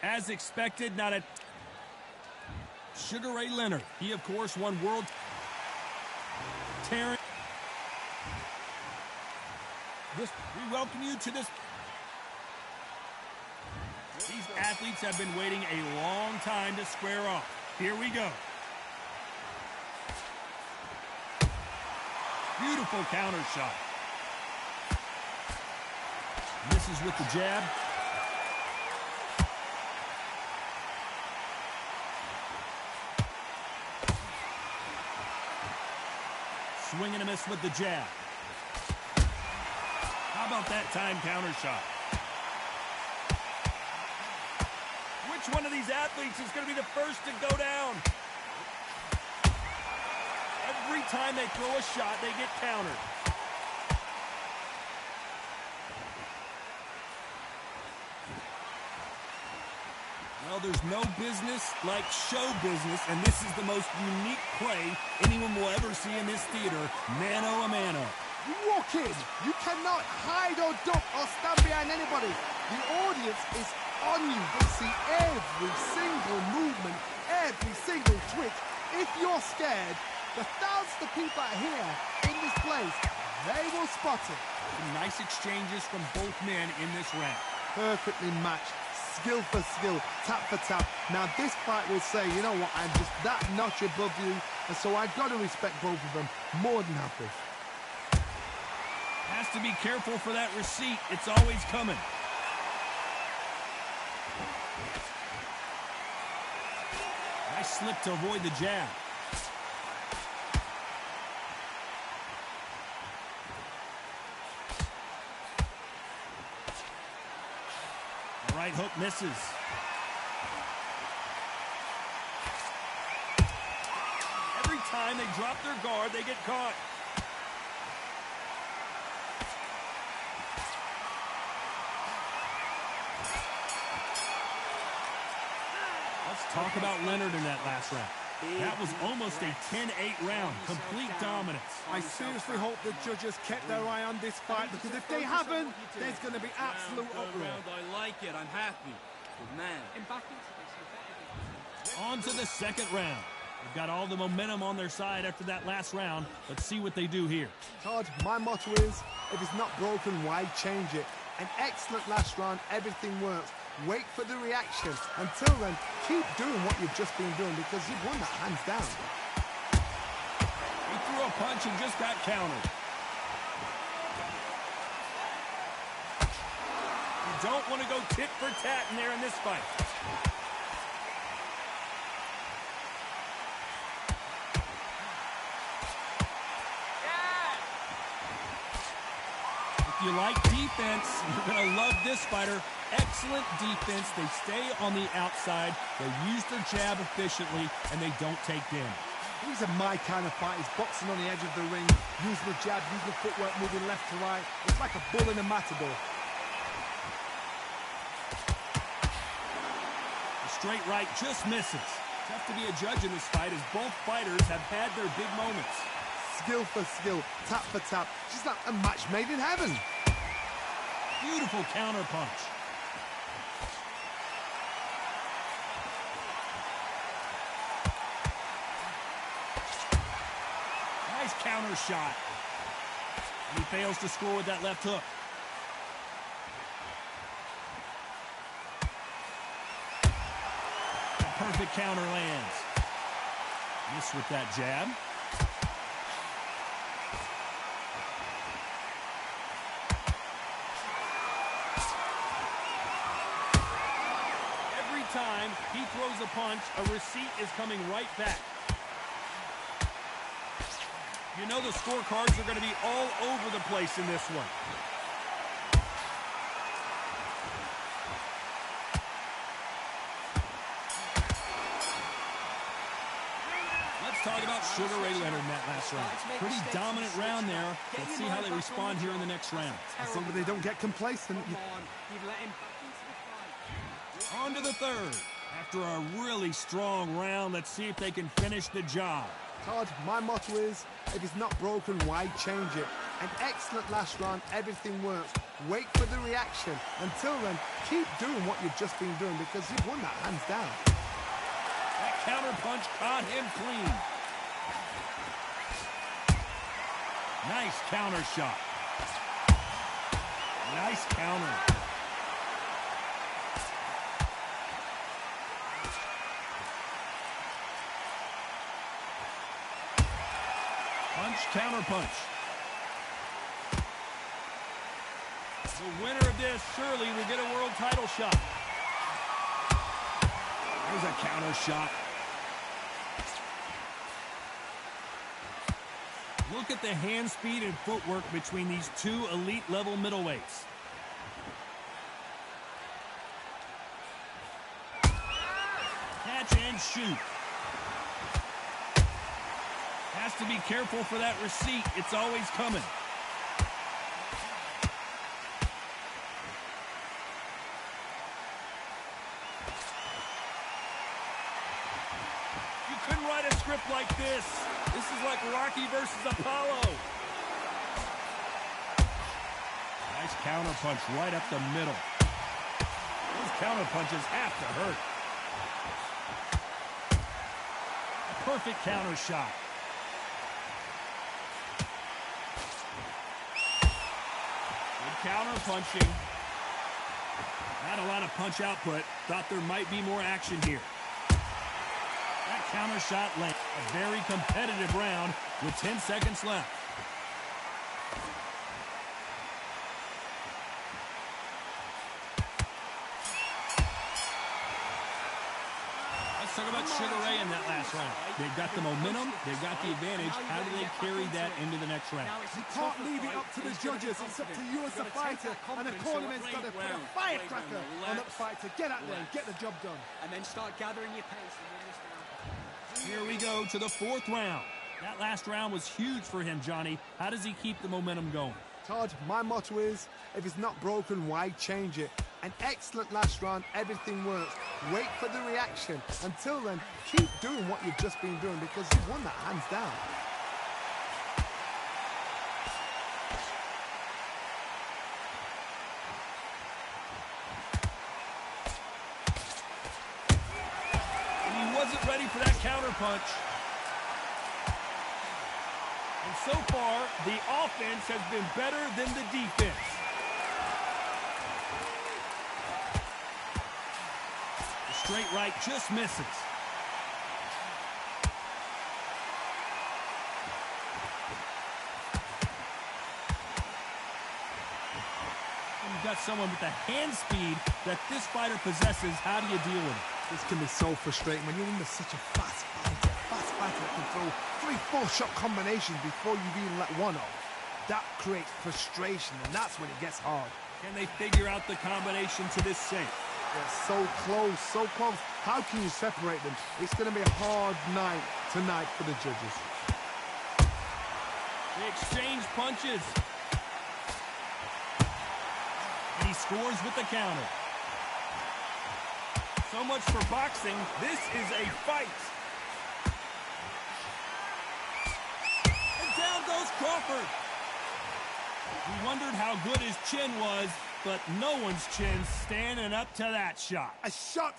As expected, not a... Sugar Ray Leonard. He, of course, won world... Tearing... We welcome you to this... These athletes have been waiting a long time to square off. Here we go. Beautiful counter shot. Misses with the jab. Swing and a miss with the jab. How about that time counter shot? Which one of these athletes is going to be the first to go down? Every time they throw a shot, they get countered. Well, there's no business like show business, and this is the most unique play anyone will ever see in this theater, mano a mano. You walk in, you cannot hide or duck or stand behind anybody. The audience is on you. They see every single movement, every single twitch. If you're scared, the thousands of people that are here in this place, they will spot it. Some nice exchanges from both men in this round. Perfectly matched. Skill for skill, tap for tap. Now this fight will say, you know what, I'm just that notch above you, and so I've got to respect both of them more than happy. Has to be careful for that receipt. It's always coming. Nice slip to avoid the jab. Right hook misses. Every time they drop their guard, they get caught. Let's talk about Leonard in that last round. That was almost a 10-8 round, complete dominance. I seriously hope the judges kept their eye on this fight, because if they haven't, there's going to be absolute uproar. I like it. I'm happy. Good man. On to the second round. They've got all the momentum on their side after that last round. Let's see what they do here. Todd, my motto is, if it's not broken, why change it? An excellent last round, everything works. Wait for the reaction. Until then, keep doing what you've just been doing, because you've won that hands down. He threw a punch and just got countered. You don't want to go tit for tat in there in this fight. If you like defense, you're going to love this fighter. Excellent defense. They stay on the outside. They use their jab efficiently, and they don't take damage. These are my kind of fight. He's boxing on the edge of the ring, using the jab, using the footwork, moving left to right. It's like a bull in a matador. The straight right just misses. Tough to be a judge in this fight, as both fighters have had their big moments. Skill for skill, tap for tap. Just like a match made in heaven. Beautiful counter punch. Nice counter shot. And he fails to score with that left hook. A perfect counter lands. Miss with that jab. Every time he throws a punch, a receipt is coming right back. You know the scorecards are going to be all over the place in this one. Let's talk about Sugar Ray Leonard in that last round. Pretty dominant round there. Let's see how they respond here in the next round. As long as they don't get complacent. On to the third. After a really strong round, let's see if they can finish the job. Todd, my motto is, if it's not broken, why change it? An excellent last round, everything works. Wait for the reaction. Until then, keep doing what you've just been doing because you've won that hands down. That counter punch caught him clean. Nice counter shot. Nice counter. Punch, counter punch. The winner of this surely will get a world title shot. There's a counter shot. Look at the hand speed and footwork between these two elite level middleweights. Catch and shoot. Has to be careful for that receipt. It's always coming. You couldn't write a script like this. This is like Rocky versus Apollo. Nice counter punch right up the middle. Those counter punches have to hurt. A perfect counter shot. Good counter punching. Not a lot of punch output. Thought there might be more action here. That counter shot lands. A very competitive round with 10 seconds left. Let's talk about Sugar Ray in that last round. They've got the momentum. They've got the advantage. How do they carry that into the next round? You can't leave it up to the judges. It's up to you as the fighter. And the cornerman's got to put a firecracker on that fighter. Get out there and get the job done. And then start gathering your pace and win this round. Here we go to the fourth round. That last round was huge for him, Johnny. How does he keep the momentum going? Todd, my motto is, if it's not broken, why change it? An excellent last round, everything works. Wait for the reaction. Until then, keep doing what you've just been doing because you've won that hands down. Wasn't ready for that counter punch. And so far, the offense has been better than the defense. The straight right just misses. And you've got someone with the hand speed that this fighter possesses. How do you deal with it? This can be so frustrating when you're under such a fast fighter that can throw 3-4 shot combinations before you've even let one off. That creates frustration, and that's when it gets hard. Can they figure out the combination to this safe? They're so close, so close. How can you separate them? It's going to be a hard night tonight for the judges. They exchange punches. And he scores with the counter. So much for boxing. This is a fight. And down goes Crawford. We wondered how good his chin was, but no one's chin's standing up to that shot. A shot.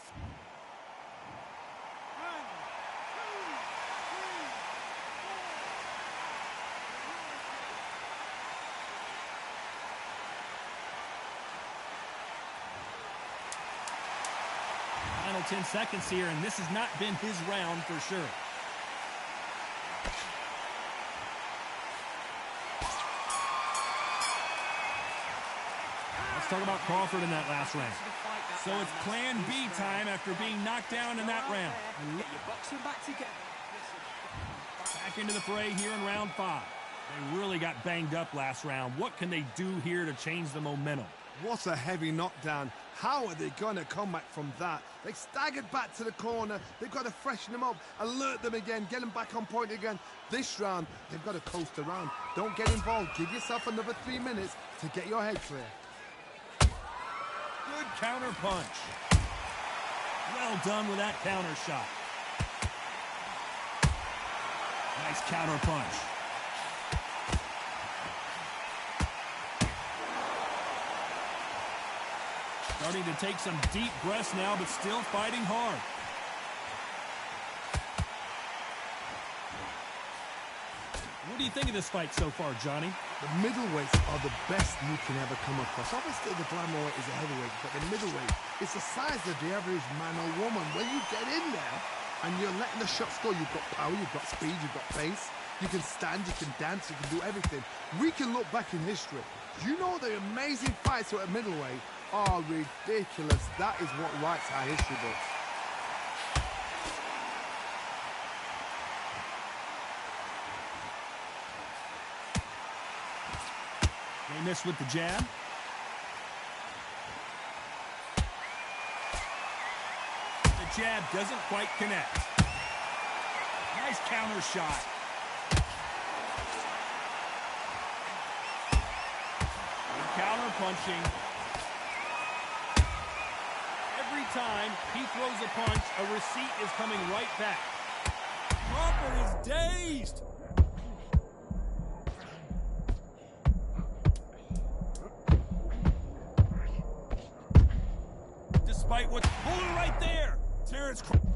Final 10 seconds here, and this has not been his round for sure. Let's talk about Crawford in that last round. So it's plan B time after being knocked down in that round. Get your boxing back together. Back into the fray here in round 5. They really got banged up last round. What can they do here to change the momentum? What a heavy knockdown. How are they going to come back from that? They staggered back to the corner. They've got to freshen them up, alert them again, get them back on point again. This round, they've got to coast around. Don't get involved. Give yourself another 3 minutes to get your head clear. Good counter punch. Well done with that counter shot. Nice counter punch. Starting to take some deep breaths now, but still fighting hard. What do you think of this fight so far, Johnny? The middleweights are the best you can ever come across. Obviously, the flyweight is a heavyweight, but the middleweight, it's the size of the average man or woman. When you get in there and you're letting the shots go, you've got power, you've got speed, you've got pace. You can stand, you can dance, you can do everything. We can look back in history. You know the amazing fights at middleweight are ridiculous. That is what writes our history books. They miss with the jab. The jab doesn't quite connect. Nice counter shot. Good counter punching. Every time he throws a punch, a receipt is coming right back. Crawford is dazed. Despite what's pulling right there, Terrence Crawford.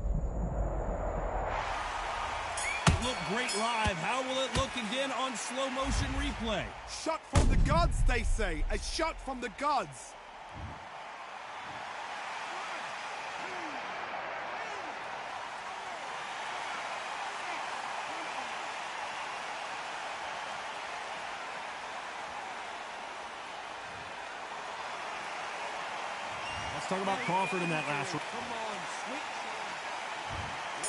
It looked great live. How will it look again on slow motion replay? Shot from the gods, they say. A shot from the gods. Let's talk about Crawford in that last round. Come on, switch.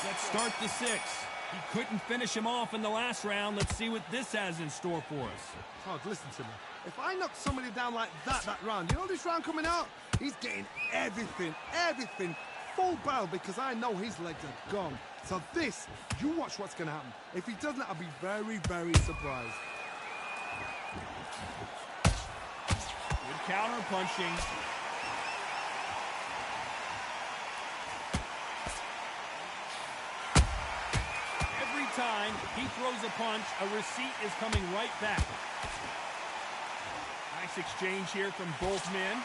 Let's start the sixth. He couldn't finish him off in the last round. Let's see what this has in store for us. Todd, listen to me. If I knock somebody down like that round, you know this round coming out? He's getting everything, full barrel, because I know his legs are gone. So this, you watch what's going to happen. If he doesn't, I'll be very, very surprised. Good counter punching. Time he throws a punch, a receipt is coming right back. Nice exchange here from both men.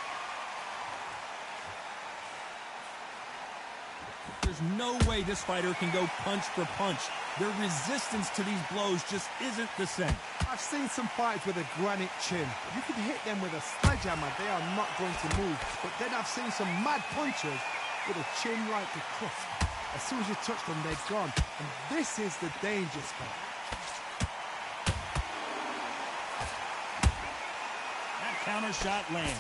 There's no way this fighter can go punch for punch. Their resistance to these blows just isn't the same. I've seen some fighters with a granite chin. You can hit them with a sledgehammer, they are not going to move. But then I've seen some mad punchers with a chin like a crust. As soon as you touch them, they're gone. And this is the danger spot. That counter shot lands.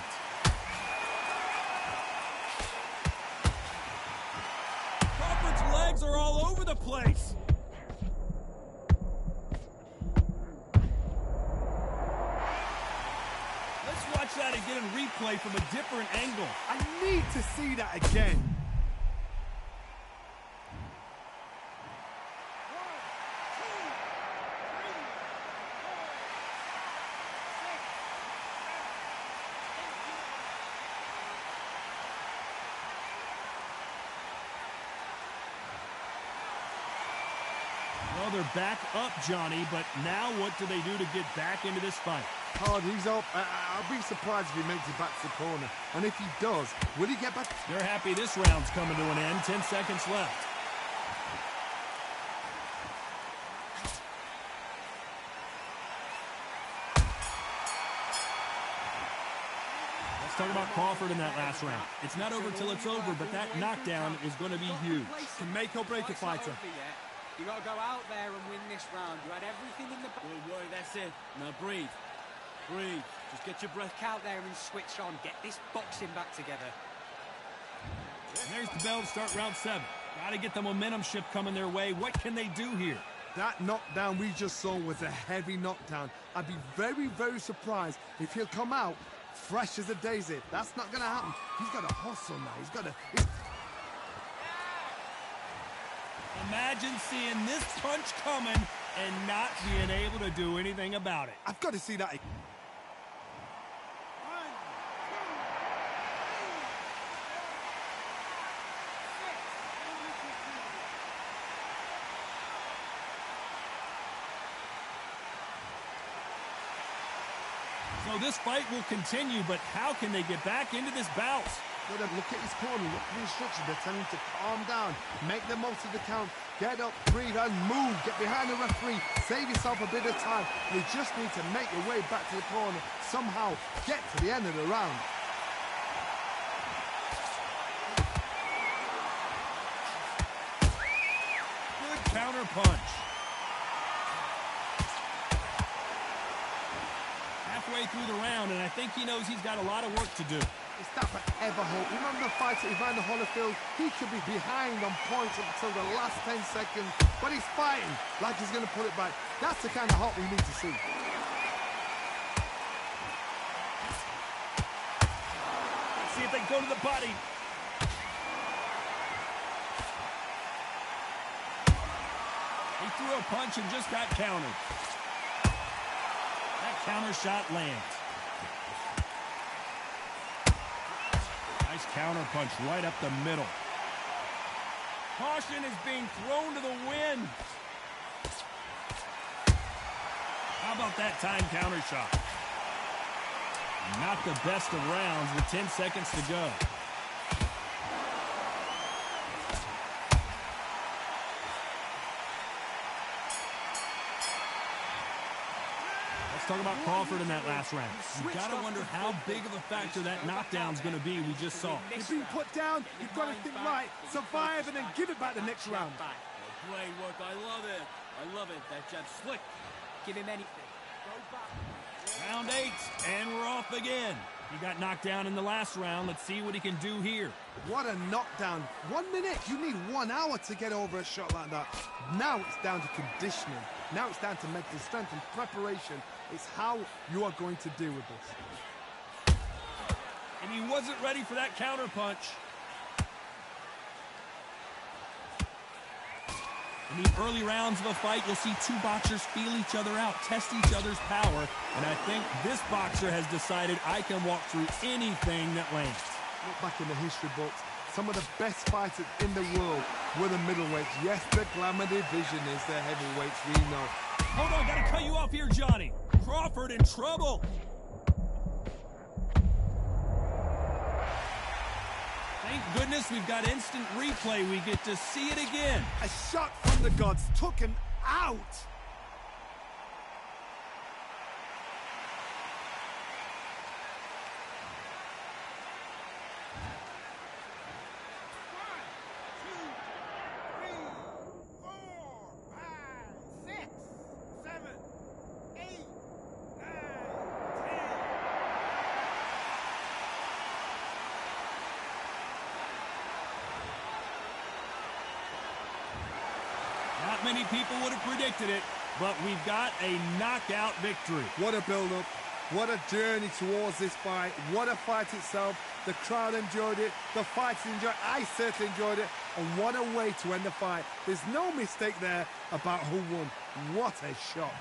Crawford's legs are all over the place. Let's watch that again in replay from a different angle. I need to see that again. Well, they're back up, Johnny, but now what do they do to get back into this fight? Hard, he's up. I'll be surprised if he makes it back to the corner. And if he does, will he get back? They're happy this round's coming to an end. 10 seconds left. Let's talk about Crawford in that last round. It's not over till it's over, but that knockdown is going to be huge. Can make or break a fighter. You got to go out there and win this round. You had everything in the... Good work, that's it. Now breathe. Breathe. Just get your breath. Out there and switch on. Get this boxing back together. And there's the bell to start round 7. Got to get the momentum shift coming their way. What can they do here? That knockdown we just saw was a heavy knockdown. I'd be very, very surprised if he'll come out fresh as a daisy. That's not going to happen. He's got to hustle now. He's got to... Imagine seeing this punch coming and not being able to do anything about it. I've got to see that. this fight will continue, but how can they get back into this bout? Look at his corner, look at the instructions. They're telling him to calm down, make the most of the count, get up, breathe, and move. Get behind the referee, save yourself a bit of time. You just need to make your way back to the corner, somehow get to the end of the round. Good counter punch. Halfway through the round, and I think he knows he's got a lot of work to do. It's that forever hope. Remember the fight at Evander Holyfield? He could be behind on points until the last 10 seconds, but he's fighting like he's going to put it back. That's the kind of hope we need to see. Let's see if they go to the body. He threw a punch and just got countered. That counter shot lands. Nice counter punch right up the middle. Caution is being thrown to the wind. How about that time counter shot? Not the best of rounds with 10 seconds to go. Let's talk about Crawford in that last round. You gotta wonder how big of a factor that knockdown's gonna be we just saw. You've been put down, you've got to think right, survive, and then give it back the next round. Great work. I love it. I love it. That jab slick. Give him anything. Go back. Round 8, and we're off again. He got knocked down in the last round. Let's see what he can do here. What a knockdown. 1 minute. You need 1 hour to get over a shot like that. Now it's down to conditioning. Now it's down to mental strength and preparation. It's how you are going to deal with this. And he wasn't ready for that counter punch. In the early rounds of a fight, you'll see two boxers feel each other out, test each other's power, and I think this boxer has decided I can walk through anything that lands. Look back in the history books. Some of the best fighters in the world were the middleweights. Yes, the glamour division is the heavyweights, we know. Hold on, gotta cut you off here, Johnny. Crawford in trouble. Thank goodness we've got instant replay. We get to see it again. A shot from the gods took him out. Not many people would have predicted it, but we've got a knockout victory. What a build-up. What a journey towards this fight. What a fight itself. The crowd enjoyed it. The fighters enjoyed it. I certainly enjoyed it. And what a way to end the fight. There's no mistake there about who won. What a shot.